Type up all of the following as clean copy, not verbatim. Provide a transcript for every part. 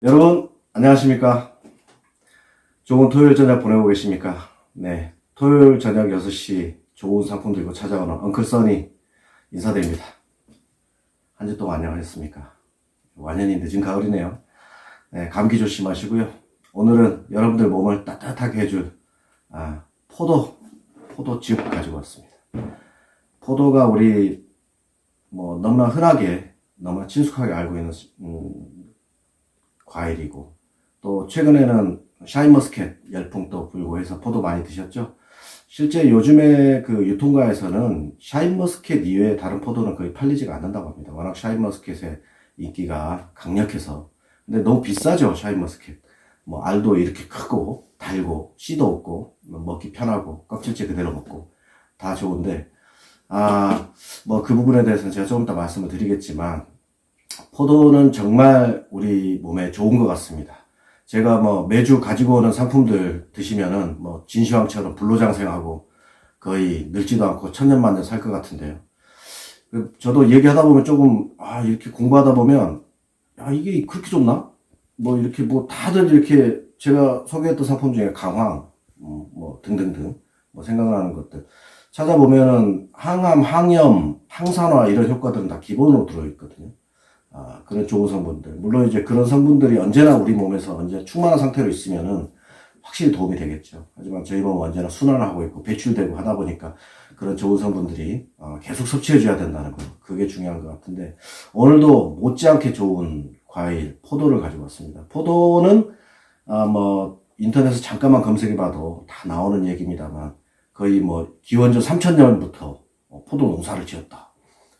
여러분 안녕하십니까? 좋은 토요일 저녁 보내고 계십니까? 네, 토요일 저녁 6시 좋은 상품 들고 찾아오는 엉클 써니 인사드립니다. 한 주 동안 안녕하셨습니까? 완연히 늦은 가을이네요. 네, 감기 조심하시고요. 오늘은 여러분들 몸을 따뜻하게 해줄 포도즙 가지고 왔습니다. 포도가 우리 너무나 흔하게 너무나 친숙하게 알고 있는 과일이고, 또 최근에는 샤인머스켓 열풍도 불고 해서 포도 많이 드셨죠? 실제 요즘에 그 유통가에서는 샤인머스켓 이외에 다른 포도는 거의 팔리지가 않는다고 합니다. 워낙 샤인머스켓의 인기가 강력해서. 근데 너무 비싸죠, 샤인머스켓. 알도 이렇게 크고 달고 씨도 없고 먹기 편하고 껍질째 그대로 먹고 다 좋은데, 그 부분에 대해서는 제가 조금 더 말씀을 드리겠지만, 포도는 정말 우리 몸에 좋은 것 같습니다. 제가 매주 가지고 오는 상품들 드시면은 진시황처럼 불로장생하고 거의 늙지도 않고 천년만년 살 것 같은데요. 저도 얘기하다 보면 조금 이렇게 공부하다 보면 이게 그렇게 좋나? 이렇게 다들 이렇게 제가 소개했던 상품 중에 강황 등등등 생각나는 것들 찾아보면은 항암, 항염, 항산화 이런 효과들은 다 기본으로 들어있거든요. 그런 좋은 성분들. 물론 이제 그런 성분들이 언제나 우리 몸에서 언제 충만한 상태로 있으면은 확실히 도움이 되겠죠. 하지만 저희 몸은 언제나 순환하고 있고 배출되고 하다 보니까 그런 좋은 성분들이 계속 섭취해줘야 된다는 거. 그게 중요한 것 같은데, 오늘도 못지않게 좋은 과일, 포도를 가지고 왔습니다. 포도는 인터넷에서 잠깐만 검색해봐도 다 나오는 얘기입니다만, 거의 기원전 3000년부터 포도 농사를 지었다.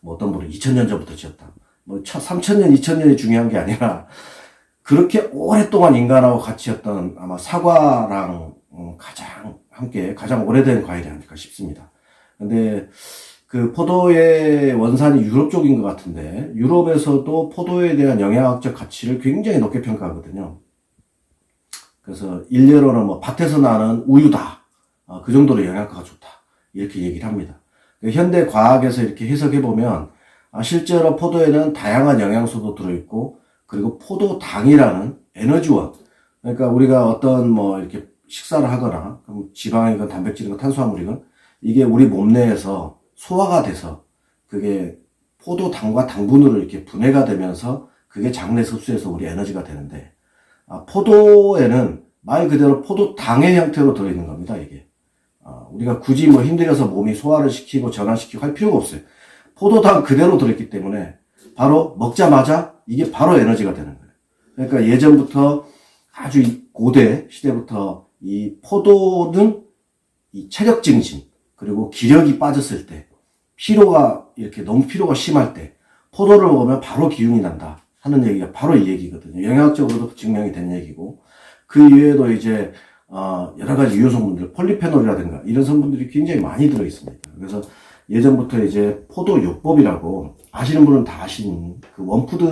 어떤 분은 2000년 전부터 지었다. 3000년, 2000년이 중요한 게 아니라, 그렇게 오랫동안 인간하고 같이 했던 아마 사과랑 가장 오래된 과일이 아닐까 싶습니다. 근데 그 포도의 원산이 유럽 쪽인 것 같은데, 유럽에서도 포도에 대한 영양학적 가치를 굉장히 높게 평가하거든요. 그래서 일례로는 밭에서 나는 우유다. 그 정도로 영양가가 좋다. 이렇게 얘기를 합니다. 현대 과학에서 이렇게 해석해보면, 실제로 포도에는 다양한 영양소도 들어있고, 그리고 포도당이라는 에너지원. 그러니까 우리가 어떤 이렇게 식사를 하거나, 그럼 지방이건 단백질이건 탄수화물이건, 이게 우리 몸 내에서 소화가 돼서, 그게 포도당과 당분으로 이렇게 분해가 되면서, 그게 장내 흡수해서 우리 에너지가 되는데, 포도에는 말 그대로 포도당의 형태로 들어있는 겁니다, 이게. 우리가 굳이 힘들어서 몸이 소화를 시키고 전환시키고 할 필요가 없어요. 포도당 그대로 들어있기 때문에 바로 먹자마자 이게 바로 에너지가 되는 거예요. 그러니까 예전부터 아주 고대 시대부터 이 포도는 이 체력 증진, 그리고 기력이 빠졌을 때, 이렇게 너무 피로가 심할 때 포도를 먹으면 바로 기운이 난다 하는 얘기가 바로 이 얘기거든요. 영양학적으로도 증명이 된 얘기고, 그 이외에도 이제 여러 가지 유효 성분들, 폴리페놀이라든가 이런 성분들이 굉장히 많이 들어 있습니다. 그래서 예전부터 이제 포도요법이라고, 아시는 분은 다 아시는 그 원푸드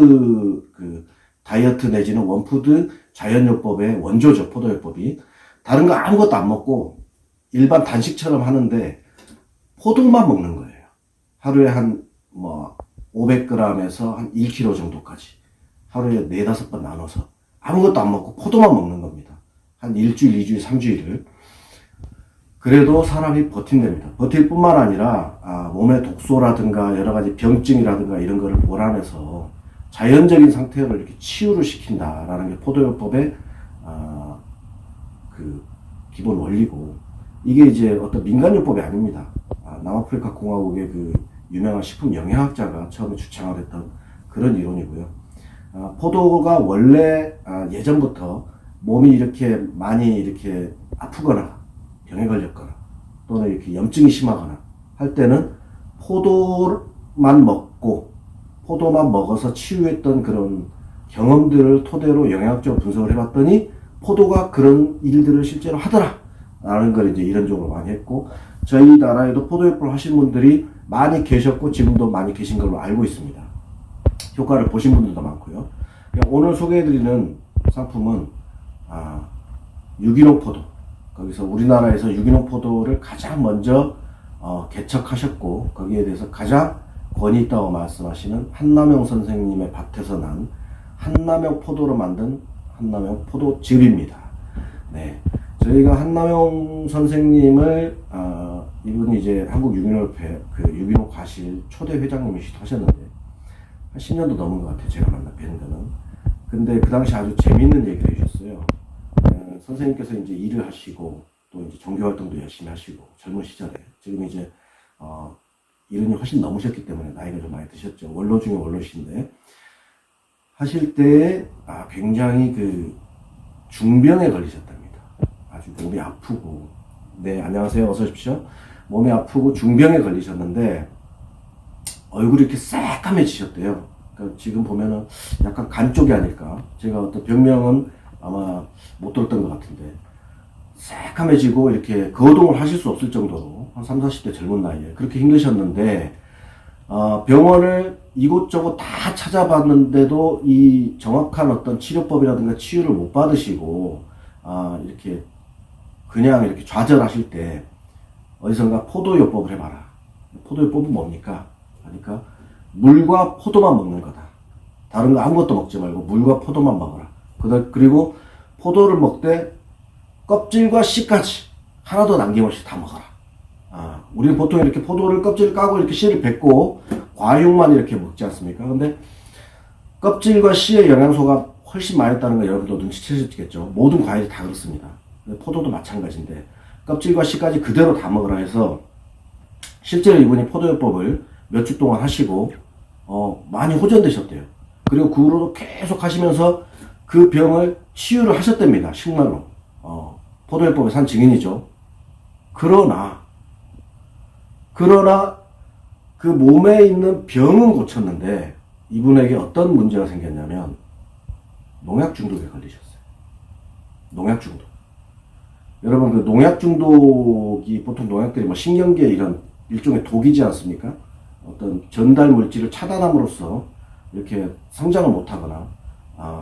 그 다이어트 내지는 원푸드 자연요법의 원조죠, 포도요법이. 다른 거 아무것도 안 먹고 일반 단식처럼 하는데 포도만 먹는 거예요. 하루에 한 500g에서 한 1kg 정도까지 하루에 4-5번 나눠서 아무것도 안 먹고 포도만 먹는 겁니다. 한 일주일, 2주일, 3주일을. 그래도 사람이 버틴답니다. 버틸 뿐만 아니라 몸의 독소라든가 여러 가지 병증이라든가 이런 거를 몰아내서 자연적인 상태로 이렇게 치유를 시킨다라는 게 포도요법의 그 기본 원리고, 이게 이제 어떤 민간요법이 아닙니다. 남아프리카 공화국의 그 유명한 식품 영양학자가 처음에 주창을 했던 그런 이론이고요. 포도가 원래 예전부터 몸이 이렇게 많이 이렇게 아프거나 병에 걸렸거나 또는 이렇게 염증이 심하거나 할 때는 포도만 먹어서 치유했던 그런 경험들을 토대로 영양학적으로 분석을 해봤더니 포도가 그런 일들을 실제로 하더라 라는 걸 이제 이론적으로 많이 했고, 저희 나라에도 포도요법을 하신 분들이 많이 계셨고 지금도 많이 계신 걸로 알고 있습니다. 효과를 보신 분들도 많고요. 오늘 소개해드리는 상품은 유기농 포도. 거기서 우리나라에서 유기농 포도를 가장 먼저 개척하셨고, 거기에 대해서 가장 권위 있다고 말씀하시는 한남영 선생님의 밭에서 난 한남영 포도로 만든 한남용 포도즙입니다. 네. 저희가 한남용 선생님을, 이분이 이제 한국 유기농협회 그 유기농 과실 초대 회장님이시기도 하셨는데, 한 10년도 넘은 것 같아요. 제가 만나 뵌 거는. 근데 그 당시 아주 재밌는 얘기를 해주셨어요. 선생님께서 이제 일을 하시고, 또 이제 종교 활동도 열심히 하시고, 젊은 시절에. 지금 이제, 이른이 훨씬 넘으셨기 때문에 나이가 좀 많이 드셨죠. 원로 중에 원로신데, 하실 때, 굉장히 그, 중병에 걸리셨답니다. 아주 몸이 아프고, 네, 안녕하세요. 어서 오십시오. 몸이 아프고 중병에 걸리셨는데, 얼굴이 이렇게 새까매지셨대요. 그러니까 지금 보면은 약간 간 쪽이 아닐까. 제가 어떤 병명은 아마 못 들었던 것 같은데, 새까매지고 이렇게 거동을 하실 수 없을 정도로 한 30, 40대 젊은 나이에 그렇게 힘드셨는데, 병원을 이곳저곳 다 찾아봤는데도 이 정확한 어떤 치료법이라든가 치유를 못 받으시고, 이렇게 그냥 이렇게 좌절하실 때 어디선가 포도요법을 해봐라. 포도요법은 뭡니까? 하니까 물과 포도만 먹는 거다. 다른 거 아무것도 먹지 말고 물과 포도만 먹어라. 그리고 포도를 먹되 껍질과 씨까지 하나도 남김없이 다 먹어라. 우리는 보통 이렇게 포도를 껍질을 까고 이렇게 씨를 뱉고 과육만 이렇게 먹지 않습니까? 근데 껍질과 씨의 영양소가 훨씬 많이 있다는 거 여러분도 눈치채셨겠죠. 모든 과일이 다 그렇습니다. 포도도 마찬가지인데 껍질과 씨까지 그대로 다 먹으라 해서 실제로 이분이 포도요법을 몇 주 동안 하시고 많이 호전되셨대요. 그리고 그 후로도 계속 하시면서 그 병을 치유를 하셨답니다. 정말로. 포도요법의 산 증인이죠. 그러나 그 몸에 있는 병은 고쳤는데 이분에게 어떤 문제가 생겼냐면 농약 중독에 걸리셨어요. 농약 중독. 여러분, 그 농약 중독이 보통 농약들이 뭐 신경계에 이런 일종의 독이지 않습니까? 어떤 전달 물질을 차단함으로써 이렇게 성장을 못하거나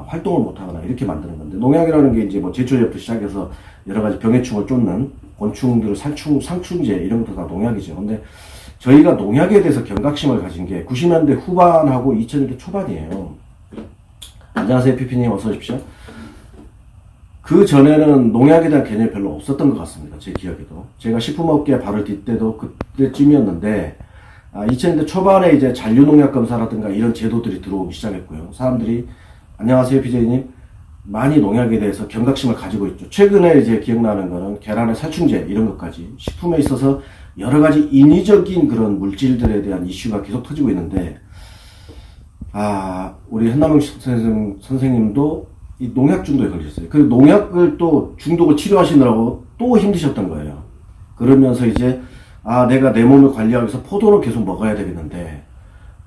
활동을 못하거나 이렇게 만드는 건데, 농약이라는 게 이제 뭐 제초제부터 시작해서 여러 가지 병해충을 쫓는 곤충들을 상충제 이런 것도 다 농약이죠. 근데 저희가 농약에 대해서 경각심을 가진 게 90년대 후반하고 2000년대 초반이에요. 안녕하세요, 피피님 어서 오십시오. 그 전에는 농약에 대한 개념이 별로 없었던 것 같습니다. 제 기억에도. 제가 식품업계에 발을 딛 때도 그때쯤이었는데, 2000년대 초반에 이제 잔류농약 검사라든가 이런 제도들이 들어오기 시작했고요. 사람들이, 안녕하세요, BJ님. 많이 농약에 대해서 경각심을 가지고 있죠. 최근에 이제 기억나는 거는 계란의 살충제 이런 것까지 식품에 있어서 여러 가지 인위적인 그런 물질들에 대한 이슈가 계속 터지고 있는데, 우리 한남용 선생님도 이 농약 중독에 걸리셨어요. 그 농약을 또 중독을 치료하시느라고 또 힘드셨던 거예요. 그러면서 이제 내가 내 몸을 관리하기 위해서 포도를 계속 먹어야 되겠는데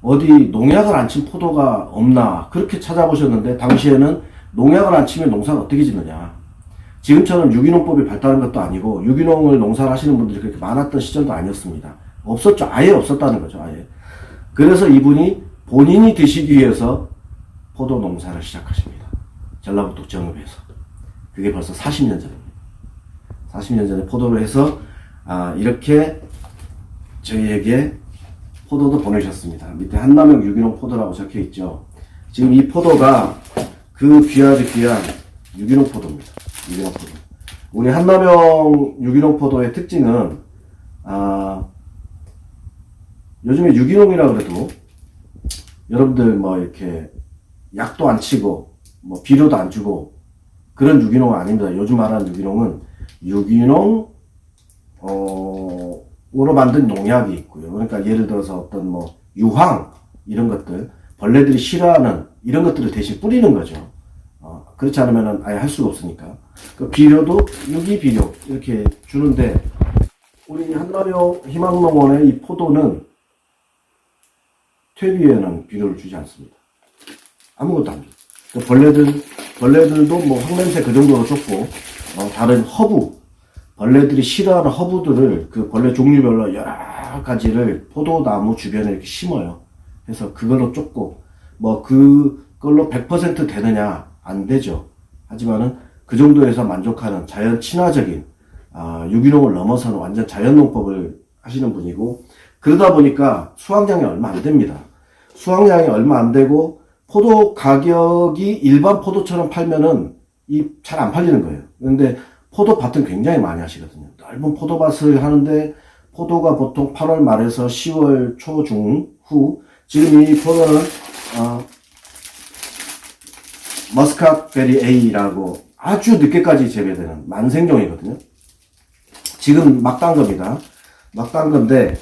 어디 농약을 안 친 포도가 없나 그렇게 찾아보셨는데, 당시에는 농약을 안 치면 농사를 어떻게 짓느냐. 지금처럼 유기농법이 발달한 것도 아니고 유기농을 농사를 하시는 분들이 그렇게 많았던 시절도 아니었습니다. 없었죠. 아예 없었다는 거죠. 아예. 그래서 이분이 본인이 드시기 위해서 포도 농사를 시작하십니다. 전라북도 정읍에서. 그게 벌써 40년 전입니다. 40년 전에 포도를 해서 이렇게 저희에게 포도도 보내셨습니다. 밑에 한남용 유기농 포도라고 적혀 있죠. 지금 이 포도가 그 귀하디 귀한 유기농 포도입니다. 유기농 포도. 우리 한남용 유기농 포도의 특징은 요즘에 유기농이라 그래도 여러분들 뭐 이렇게 약도 안 치고 뭐 비료도 안 주고 그런 유기농은 아닙니다. 요즘 말하는 유기농은 유기농 으로 만든 농약이 있고요. 그러니까 예를 들어서 어떤 뭐 유황 이런 것들, 벌레들이 싫어하는 이런 것들을 대신 뿌리는 거죠. 그렇지 않으면 아예 할 수가 없으니까. 그 비료도 유기비료 이렇게 주는데, 우리 한남용 희망농원의 이 포도는 퇴비에는 비료를 주지 않습니다. 아무것도 안 줘요. 그 벌레들도 뭐 황냄새 그 정도로 쫓고, 다른 허브, 벌레들이 싫어하는 허브들을 그 벌레 종류별로 여러 가지를 포도나무 주변에 이렇게 심어요. 그래서 그걸로 쫓고, 뭐 그걸로 100% 되느냐? 안 되죠. 하지만은 그 정도에서 만족하는 자연 친화적인, 유기농을 넘어서는 완전 자연농법을 하시는 분이고, 그러다 보니까 수확량이 얼마 안 됩니다. 수확량이 얼마 안 되고, 포도 가격이 일반 포도처럼 팔면은 잘 안 팔리는 거예요. 그런데 포도밭은 굉장히 많이 하시거든요. 넓은 포도밭을 하는데 포도가 보통 8월 말에서 10월 초중후, 지금 이 포도는 머스카베리 A라고 아주 늦게까지 재배되는 만생종이거든요. 지금 막 딴 겁니다. 막 딴 건데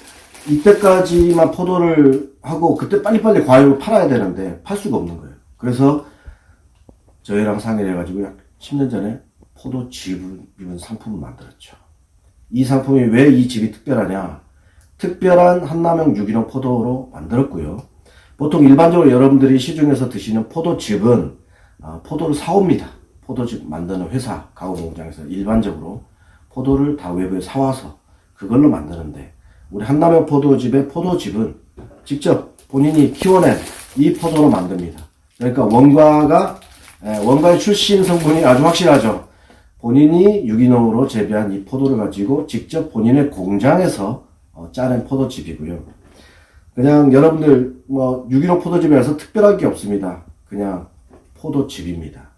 이때까지만 포도를 하고 그때 빨리빨리 과일을 팔아야 되는데 팔 수가 없는 거예요. 그래서 저희랑 상의를 해가지고 약 10년 전에 포도즙이라는 상품을 만들었죠. 이 상품이 왜 이 즙이 특별하냐? 특별한 한남용 유기농 포도로 만들었고요. 보통 일반적으로 여러분들이 시중에서 드시는 포도즙은 포도를 사옵니다. 포도즙 만드는 회사, 가공공장에서 일반적으로 포도를 다 외부에 사와서 그걸로 만드는데, 우리 한남용 포도즙의 포도즙은 직접 본인이 키워낸 이 포도로 만듭니다. 그러니까 원과의 출신 성분이 아주 확실하죠. 본인이 유기농으로 재배한 이 포도를 가지고 직접 본인의 공장에서 짜낸 포도즙이고요. 그냥 여러분들 유기농 포도즙이라서 특별한 게 없습니다. 그냥 포도즙입니다.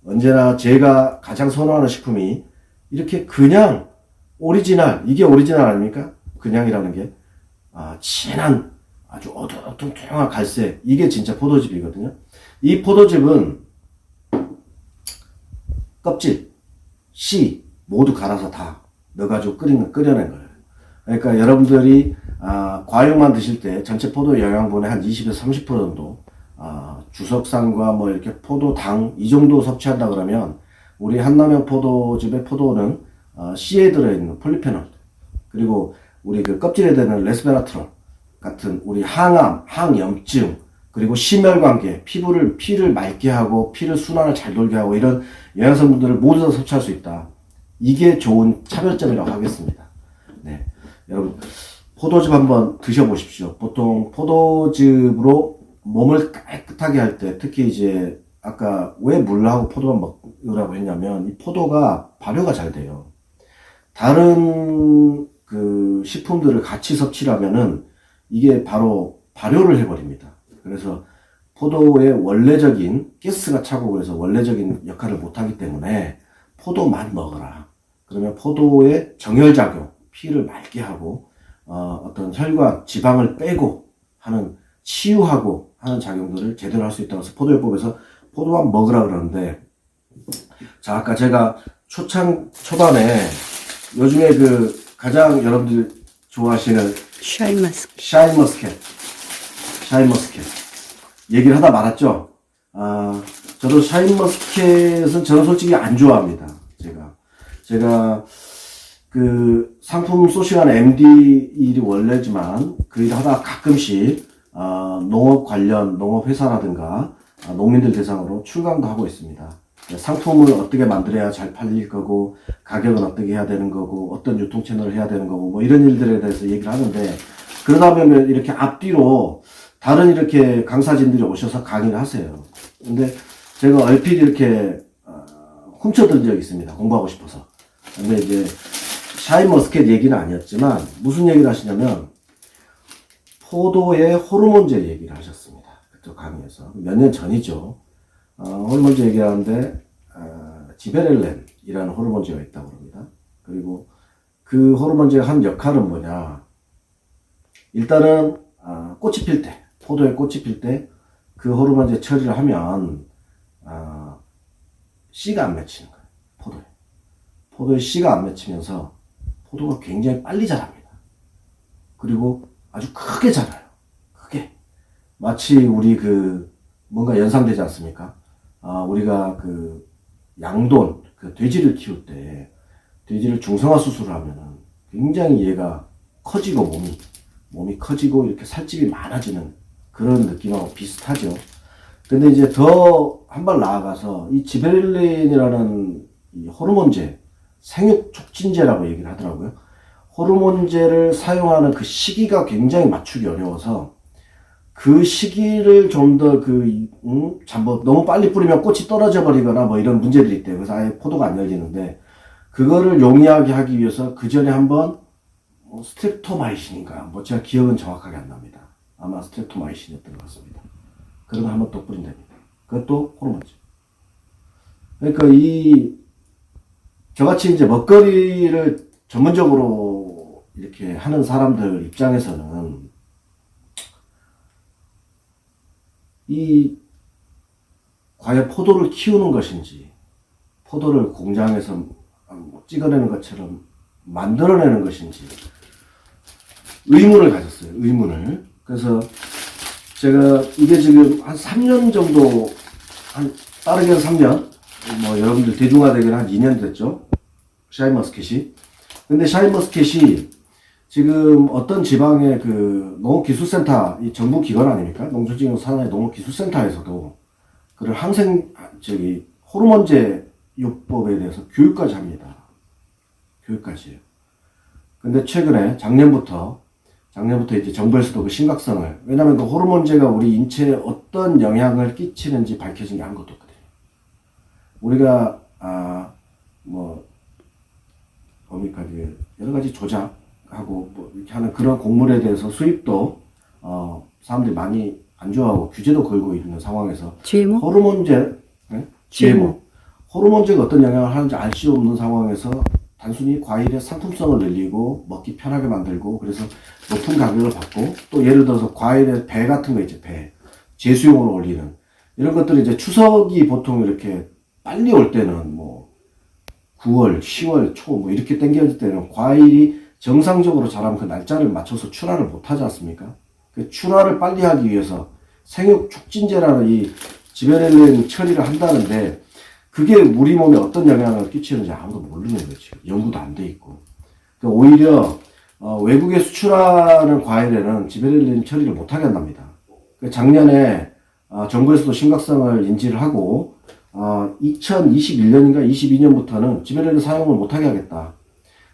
언제나 제가 가장 선호하는 식품이 이렇게 그냥 오리지널, 이게 오리지널 아닙니까? 그냥이라는 게 진한 아주 어두컴투한 갈색, 이게 진짜 포도즙이거든요. 이 포도즙은 껍질, 씨 모두 갈아서 다 넣어가지고 끓여낸 거예요. 그러니까 여러분들이 과육만 드실 때 전체 포도 영양분의 한 20에서 30% 정도 주석산과 이렇게 포도당 이 정도 섭취한다 그러면, 우리 한남용 포도즙의 포도는 씨에 들어있는 폴리페놀, 그리고 우리 그 껍질에 드는 레스베라트롤 같은 우리 항암, 항염증, 그리고 심혈관계, 피를 맑게 하고 피를 순환을 잘 돌게 하고 이런 영양성분들을 모두 다 섭취할 수 있다. 이게 좋은 차별점이라고 하겠습니다. 네, 여러분 포도즙 한번 드셔보십시오. 보통 포도즙으로 몸을 깨끗하게 할 때, 특히 이제 아까 왜 물하고 포도만 먹으라고 했냐면, 이 포도가 발효가 잘 돼요. 다른 그 식품들을 같이 섭취를 하면은 이게 바로 발효를 해버립니다. 그래서 포도의 원래적인 가스가 차고 그래서 원래적인 역할을 못하기 때문에 포도만 먹어라. 그러면 포도의 정혈작용, 피를 맑게 하고 어떤 혈관, 지방을 빼고 하는, 치유하고 하는 작용들을 제대로 할 수 있다고 해서 포도요법에서 포도만 먹으라 그러는데, 자, 아까 제가 초반에 요즘에 그 가장 여러분들 좋아하시는 샤인머스켓 얘기를 하다 말았죠. 저도 샤인머스켓은 저는 솔직히 안 좋아합니다. 제가 그 상품 소싱하는 MD 일이 원래지만 그 일을 하다가 가끔씩 농업 관련 농업회사라든가 농민들 대상으로 출강도 하고 있습니다. 상품을 어떻게 만들어야 잘 팔릴 거고, 가격은 어떻게 해야 되는 거고, 어떤 유통 채널을 해야 되는 거고, 이런 일들에 대해서 얘기를 하는데, 그러다 보면 이렇게 앞뒤로 다른 이렇게 강사진들이 오셔서 강의를 하세요. 근데 제가 얼핏 이렇게 훔쳐든 적이 있습니다. 공부하고 싶어서. 근데 이제 샤인머스켓 얘기는 아니었지만 무슨 얘기를 하시냐면, 포도의 호르몬제 얘기를 하셨습니다. 그쪽 강의에서. 몇 년 전이죠. 호르몬제 얘기하는데 지베렐렌이라는 호르몬제가 있다고 합니다. 그리고 그 호르몬제가 한 역할은 뭐냐? 일단은 꽃이 필 때, 포도에 꽃이 필 때 그 호르몬제 처리를 하면 씨가 안 맺히는 거예요. 포도에 씨가 안 맺히면서 포도가 굉장히 빨리 자랍니다. 그리고 아주 크게 자라요. 크게. 마치 우리 뭔가 연상되지 않습니까? 우리가 양돈, 돼지를 키울 때, 돼지를 중성화 수술을 하면은 굉장히 얘가 커지고 몸이 커지고 이렇게 살집이 많아지는 그런 느낌하고 비슷하죠. 근데 이제 더 한 발 나아가서 이 지베렐린이라는 이 호르몬제, 생육 촉진제라고 얘기를 하더라고요. 호르몬제를 사용하는 그 시기가 굉장히 맞추기 어려워서 그 시기를 좀 더 너무 빨리 뿌리면 꽃이 떨어져 버리거나 이런 문제들이 있대요. 그래서 아예 포도가 안 열리는데, 그거를 용이하게 하기 위해서 그 전에 한번 스트랩토마이신인가 제가 기억은 정확하게 안 납니다. 아마 스트랩토마이신이었던 것 같습니다. 그런 거 한번 또 뿌린답니다. 그것도 호르몬제. 그러니까 저같이 이제 먹거리를 전문적으로 이렇게 하는 사람들 입장에서는 과연 포도를 키우는 것인지, 포도를 공장에서 찍어내는 것처럼 만들어내는 것인지, 의문을 가졌어요. 의문을. 그래서 제가 이게 지금 한 3년 정도, 빠르게는 3년, 여러분들 대중화되기는 한 2년 됐죠. 샤인머스켓이. 근데 샤인머스켓이 지금 어떤 지방의 그 농업기술센터, 이 정부 기관 아닙니까? 농촌진흥 산하의 농업기술센터에서도 그런 호르몬제 요법에 대해서 교육까지 합니다. 교육까지. 근데 최근에 작년부터 이제 정부에서도 그 심각성을, 왜냐면 그 호르몬제가 우리 인체에 어떤 영향을 끼치는지 밝혀진 게 아무것도 없거든요. 우리가, 뭡니까, 여러 가지 조작하고, 이렇게 하는 그런 곡물에 대해서 수입도, 사람들이 많이 안 좋아하고 규제도 걸고 있는 상황에서. GMO? 호르몬제, 네? GMO. 호르몬제가 어떤 영향을 하는지 알 수 없는 상황에서 단순히 과일의 상품성을 늘리고 먹기 편하게 만들고 그래서 높은 가격을 받고 또 예를 들어서 과일의 배 같은 거 있죠. 배. 제수용으로 올리는 이런 것들이 이제 추석이 보통 이렇게 빨리 올 때는 9월, 10월 초 이렇게 땡겨질 때는 과일이 정상적으로 자라면 그 날짜를 맞춰서 출하를 못 하지 않습니까? 그 출하를 빨리 하기 위해서 생육 촉진제라는 이 지베렐린 처리를 한다는데 그게 우리 몸에 어떤 영향을 끼치는지 아무도 모르는 거지. 연구도 안 돼 있고. 그러니까 오히려 외국에 수출하는 과일에는 지베렐린 처리를 못하게 한답니다. 작년에 정부에서도 심각성을 인지를 하고 2021년인가 22년부터는 지베렐린 사용을 못하게 하겠다.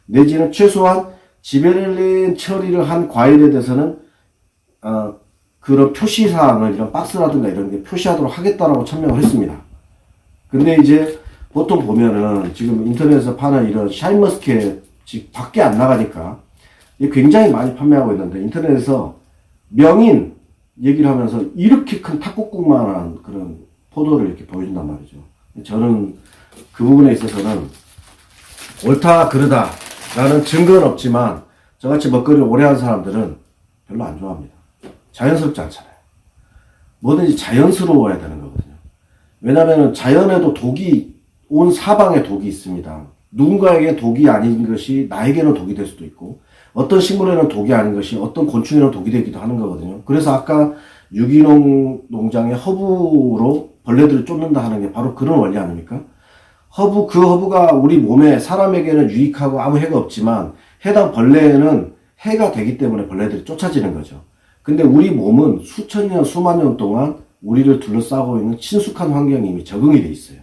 내지는 최소한 지베렐린 처리를 한 과일에 대해서는 그런 표시사항을 이런 박스라든가 이런 게 표시하도록 하겠다라고 천명을 했습니다. 근데 이제 보통 보면은 지금 인터넷에서 파는 이런 샤인머스켓이 밖에 안 나가니까 굉장히 많이 판매하고 있는데 인터넷에서 명인 얘기를 하면서 이렇게 큰 탁구국만한 그런 포도를 이렇게 보여준단 말이죠. 저는 그 부분에 있어서는 옳다 그르다 라는 증거는 없지만 저같이 먹거리를 오래 한 사람들은 별로 안 좋아합니다. 자연스럽지 않잖아요. 뭐든지 자연스러워야 되는 거거든요. 왜냐하면 자연에도 온 사방에 독이 있습니다. 누군가에게 독이 아닌 것이 나에게는 독이 될 수도 있고 어떤 식물에는 독이 아닌 것이 어떤 곤충에는 독이 되기도 하는 거거든요. 그래서 아까 유기농 농장의 허브로 벌레들을 쫓는다 하는 게 바로 그런 원리 아닙니까? 그 허브가 우리 몸에 사람에게는 유익하고 아무 해가 없지만 해당 벌레에는 해가 되기 때문에 벌레들이 쫓아지는 거죠. 근데 우리 몸은 수천 년, 수만 년 동안 우리를 둘러싸고 있는 친숙한 환경이 이미 적응이 돼 있어요.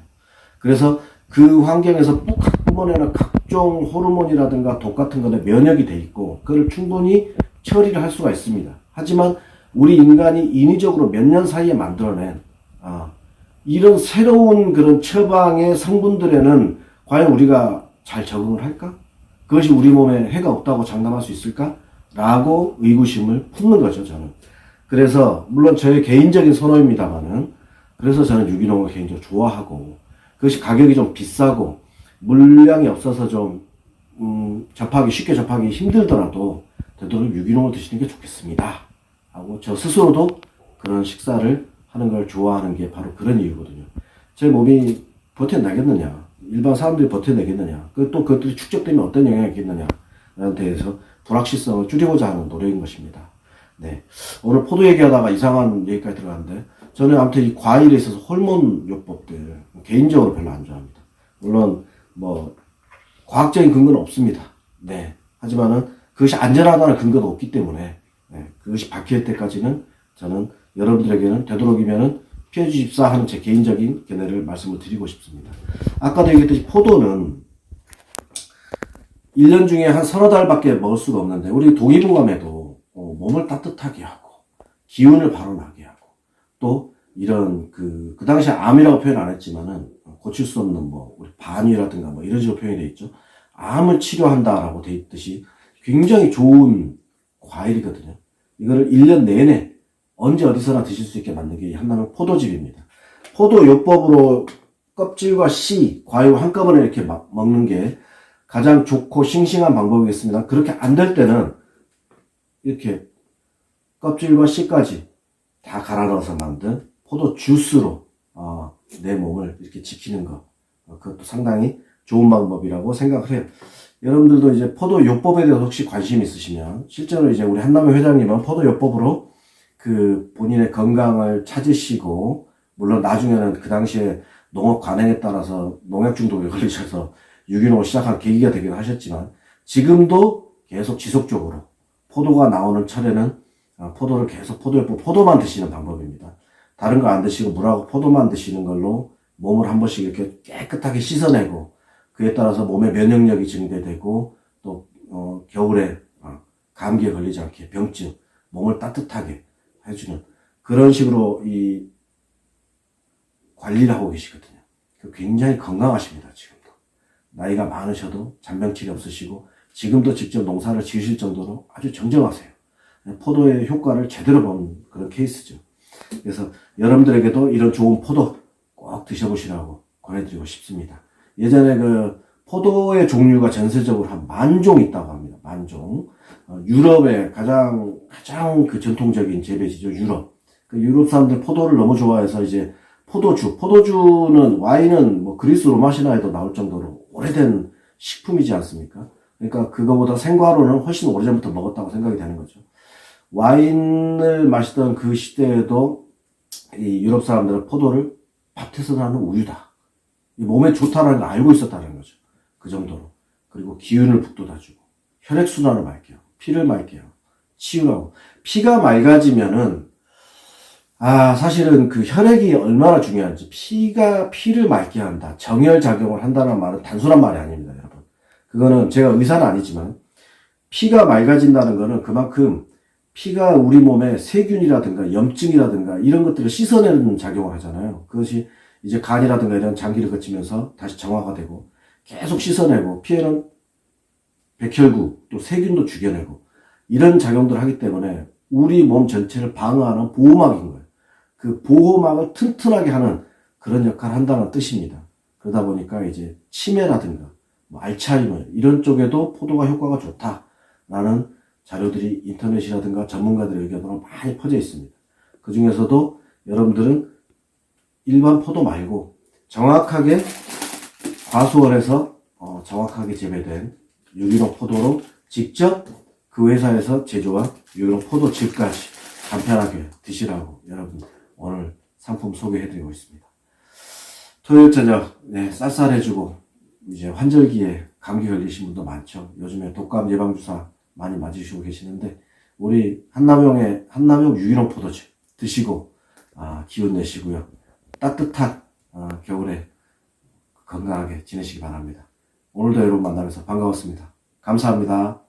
그래서 그 환경에서 뿜어내는 각종 호르몬이라든가 독 같은 것에 면역이 돼 있고 그걸 충분히 처리를 할 수가 있습니다. 하지만 우리 인간이 인위적으로 몇 년 사이에 만들어낸 이런 새로운 그런 처방의 성분들에는 과연 우리가 잘 적응을 할까? 그것이 우리 몸에 해가 없다고 장담할 수 있을까? 라고 의구심을 품는 거죠, 저는. 그래서 물론 저의 개인적인 선호입니다만은 그래서 저는 유기농을 개인적으로 좋아하고 그것이 가격이 좀 비싸고 물량이 없어서 좀 쉽게 접하기 힘들더라도 되도록 유기농을 드시는 게 좋겠습니다 하고 저 스스로도 그런 식사를 하는 걸 좋아하는 게 바로 그런 이유거든요. 제 몸이 버텨내겠느냐, 일반 사람들이 버텨내겠느냐, 또 그것들이 축적되면 어떤 영향이 있겠느냐에 대해서 불확실성을 줄이고자 하는 노력인 것입니다. 네. 오늘 포도 얘기하다가 이상한 얘기까지 들어갔는데, 저는 아무튼 이 과일에 있어서 호르몬 요법들, 개인적으로 별로 안 좋아합니다. 물론, 과학적인 근거는 없습니다. 네. 하지만은 그것이 안전하다는 근거도 없기 때문에, 네. 그것이 밝힐 때까지는 저는 여러분들에게는 되도록이면은 피해 주십사 하는 제 개인적인 견해를 말씀을 드리고 싶습니다. 아까도 얘기했듯이 포도는 1년 중에 한 서너 달밖에 먹을 수가 없는데, 우리 동의보감에도 몸을 따뜻하게 하고, 기운을 바로 나게 하고, 또 이런 그 당시에 암이라고 표현 안 했지만은, 고칠 수 없는 우리 반위라든가 이런 식으로 표현이 돼 있죠. 암을 치료한다라고 돼 있듯이 굉장히 좋은 과일이거든요. 이거를 1년 내내 언제 어디서나 드실 수 있게 만든 게 한나는 포도즙입니다. 포도 요법으로 껍질과 씨, 과육 한꺼번에 이렇게 먹는 게 가장 좋고 싱싱한 방법이겠습니다. 그렇게 안 될 때는 이렇게 껍질과 씨까지 다 갈아 넣어서 만든 포도 주스로 내 몸을 이렇게 지키는 거, 그것도 상당히 좋은 방법이라고 생각을 해요. 여러분들도 이제 포도요법에 대해서 혹시 관심 있으시면, 실제로 이제 우리 한남영 회장님은 포도요법으로 그 본인의 건강을 찾으시고, 물론 나중에는 그 당시에 농업 관행에 따라서 농약 중독에 걸리셔서 유기농을 시작한 계기가 되기도 하셨지만, 지금도 계속 지속적으로 포도가 나오는 철에는 포도를 계속 포도만 드시는 방법입니다. 다른 거 안 드시고 물하고 포도만 드시는 걸로 몸을 한 번씩 이렇게 깨끗하게 씻어내고, 그에 따라서 몸의 면역력이 증대되고, 또 겨울에 감기에 걸리지 않게 병증, 몸을 따뜻하게 해주는 그런 식으로 이 관리를 하고 계시거든요. 굉장히 건강하십니다. 지금도 나이가 많으셔도 잔병치레 없으시고, 지금도 직접 농사를 지으실 정도로 아주 정정하세요. 포도의 효과를 제대로 본 그런 케이스죠. 그래서 여러분들에게도 이런 좋은 포도 꼭 드셔보시라고 권해드리고 싶습니다. 예전에 그 포도의 종류가 전세적으로 한 10,000종 있다고 합니다. 10,000종. 유럽의 가장 그 전통적인 재배지죠. 유럽. 그 유럽 사람들 포도를 너무 좋아해서 이제 포도주는 와인은 뭐 그리스 로마 신화에도 나올 정도로 오래된 식품이지 않습니까? 그러니까 그거보다 생과로는 훨씬 오래전부터 먹었다고 생각이 되는 거죠. 와인을 마시던 그 시대에도 이 유럽 사람들은 포도를 밭에서 나는 우유다, 몸에 좋다라는 걸 알고 있었다는 거죠. 그 정도로. 그리고 기운을 북돋아주고, 혈액순환을 맑게요, 피를 맑게요, 치유하고. 피가 맑아지면은, 사실은 그 혈액이 얼마나 중요한지, 피를 맑게 한다, 정혈작용을 한다는 말은 단순한 말이 아닙니다, 여러분. 그거는 제가 의사는 아니지만, 피가 맑아진다는 거는 그만큼 피가 우리 몸에 세균이라든가 염증이라든가 이런 것들을 씻어내는 작용을 하잖아요. 그것이 이제 간이라든가 이런 장기를 거치면서 다시 정화가 되고, 계속 씻어내고, 피에는 백혈구 또 세균도 죽여내고, 이런 작용들을 하기 때문에 우리 몸 전체를 방어하는 보호막인 거예요. 그 보호막을 튼튼하게 하는 그런 역할을 한다는 뜻입니다. 그러다 보니까 이제 치매라든가 뭐 알츠하이머 이런 쪽에도 포도가 효과가 좋다라는 자료들이 인터넷이라든가 전문가들의 의견으로 많이 퍼져 있습니다. 그 중에서도 여러분들은 일반 포도 말고 정확하게 과수원에서 정확하게 재배된 유기농 포도로 직접 그 회사에서 제조한 유기농 포도즙까지 간편하게 드시라고 여러분 오늘 상품 소개해드리고 있습니다. 토요일 저녁 쌀쌀해지고 이제 환절기에 감기 걸리신 분도 많죠. 요즘에 독감 예방주사 많이 맞으시고 계시는데, 우리 한남용 유기농 포도즙 드시고 기운 내시고요. 따뜻한 겨울에 건강하게 지내시기 바랍니다. 오늘도 여러분 만나면서 반가웠습니다. 감사합니다.